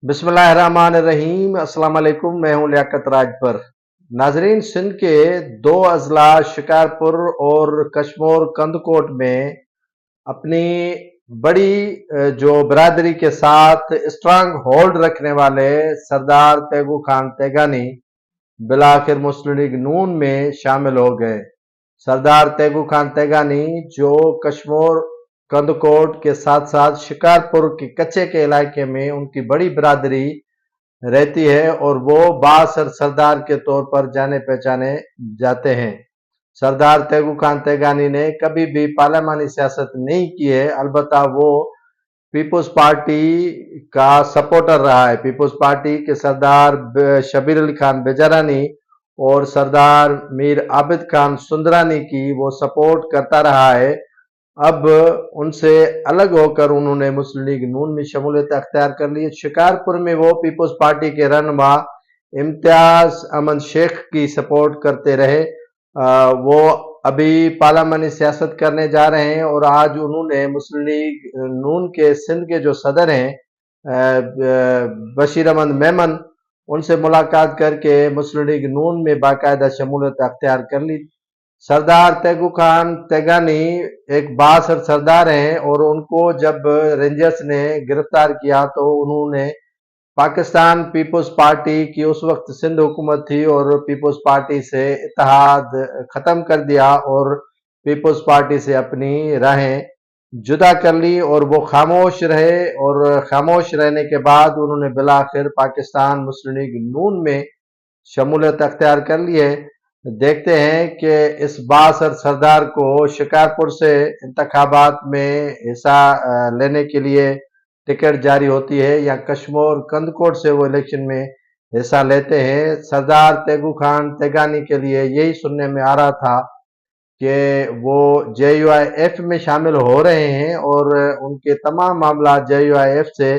बिस्मिल्लाहिर्रहमानिर्रहीम। अस्सलाम वालेकुम। मैं हूं लियाकत राजपर। नाजरीन, सिंध के दो अजला शिकारपुर और कशमोर कंदकोट में अपनी बड़ी जो बरादरी के साथ स्ट्रांग होल्ड रखने वाले सरदार तेगू खान तेगानी बिलाखिर मुस्लिम लीग नून में शामिल हो गए। सरदार तेगू खान तेगानी जो कशमोर कंदकोट के साथ साथ शिकारपुर के कच्चे के इलाके में उनकी बड़ी बरादरी रहती है और वो बासर सरदार के तौर पर जाने पहचाने जाते हैं। सरदार तेगू खान तेगानी ने कभी भी पार्लियामानी सियासत नहीं की है, अलबत्ता वो पीपुल्स पार्टी का सपोर्टर रहा है। पीपुल्स पार्टी के सरदार शबीर अली खान बेजारानी और सरदार मीर आबिद खान सुंदरानी की वो सपोर्ट करता रहा है। अब उनसे अलग होकर उन्होंने मुस्लिम लीग नून में शमूलियत अख्तियार कर ली। शिकारपुर में वो पीपुल्स पार्टी के रहनुमा इम्तियाज अहमद शेख की सपोर्ट करते रहे। वो अभी पार्लियामानी सियासत करने जा रहे हैं और आज उन्होंने मुस्लिम लीग नून के सिंध के जो सदर हैं बशीर अहमद मेमन, उनसे मुलाकात करके मुस्लिम लीग नून में बाकायदा शमूलियत अख्तियार कर ली। सरदार तेगू खान तेगानी एक बासर सरदार हैं और उनको जब रेंजर्स ने गिरफ्तार किया तो उन्होंने पाकिस्तान पीपुल्स पार्टी की उस वक्त सिंध हुकूमत थी और पीपुल्स पार्टी से इत्तेहाद ख़त्म कर दिया और पीपुल्स पार्टी से अपनी राहें जुदा कर ली और वो खामोश रहे। और खामोश रहने के बाद उन्होंने बिलाखिर पाकिस्तान मुस्लिम लीग नून में शमूलियत अख्तियार कर ली है। देखते हैं कि इस बासर सरदार को शिकारपुर से इंतखाबात में हिस्सा लेने के लिए टिकट जारी होती है या कशमोर कंदकोट से वो इलेक्शन में हिस्सा लेते हैं। सरदार तेगू खान तेगानी के लिए यही सुनने में आ रहा था कि वो JUIF में शामिल हो रहे हैं और उनके तमाम मामला JUIF से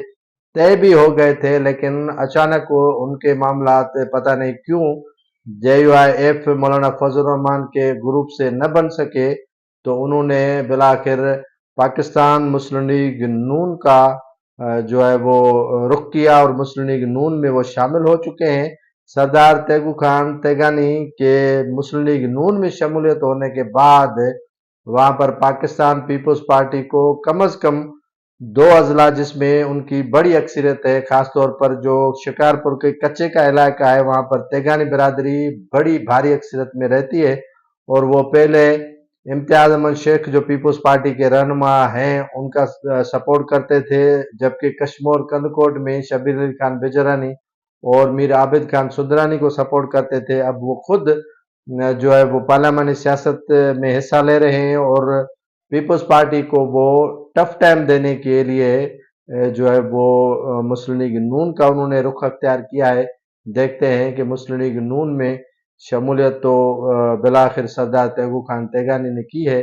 तय भी हो गए थे, लेकिन अचानक उनके मामला पता नहीं क्यों JUIF मौलाना फजल रहमान के ग्रुप से न बन सके, तो उन्होंने बिलाखिर पाकिस्तान मुस्लिम लीग नून का जो है वो रुख किया और मुस्लिम लीग नून में वो शामिल हो चुके हैं। सरदार तेगू खान तेगानी के मुस्लिम लीग नून में शमूलियत होने के बाद वहाँ पर पाकिस्तान पीपुल्स पार्टी को कम अज़ कम दो अजला जिसमें उनकी बड़ी अक्सरियत है, ख़ासतौर पर जो शिकारपुर के कच्चे का इलाका है वहाँ पर तेगानी बरादरी बड़ी भारी अक्सरियत में रहती है और वो पहले इम्तियाज अहमद शेख जो पीपुल्स पार्टी के रहनुमा हैं उनका सपोर्ट करते थे, जबकि कशमोर कंदकोट में शबीर अली खान बेजरानी और मीर आबिद खान सुंदरानी को सपोर्ट करते थे। अब वो खुद जो है वो पार्लियामानी सियासत में हिस्सा ले रहे हैं और पीपुल्स पार्टी को वो टफ टाइम देने के लिए जो है वो मुस्लिम लीग नून का उन्होंने रुख अख्तियार किया है। देखते हैं कि मुस्लिम लीग नून में शमूलियत तो बिलाखिर सरदार तेगू खान तेगानी ने की है,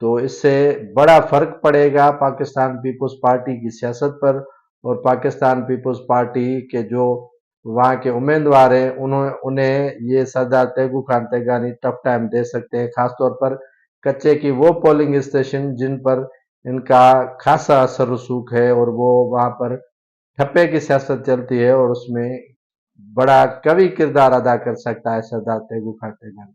तो इससे बड़ा फर्क पड़ेगा पाकिस्तान पीपुल्स पार्टी की सियासत पर और पाकिस्तान पीपुल्स पार्टी के जो वहाँ के उम्मीदवार हैं उन्हें ये सरदार तेगू खान तेगानी टफ टाइम दे सकते हैं, खासतौर पर कच्चे की वो पोलिंग स्टेशन जिन पर इनका खासा असर रसूख है और वो वहाँ पर ठप्पे की सियासत चलती है और उसमें बड़ा कवि किरदार अदा कर सकता है सरदार तेगू खान तेगानी।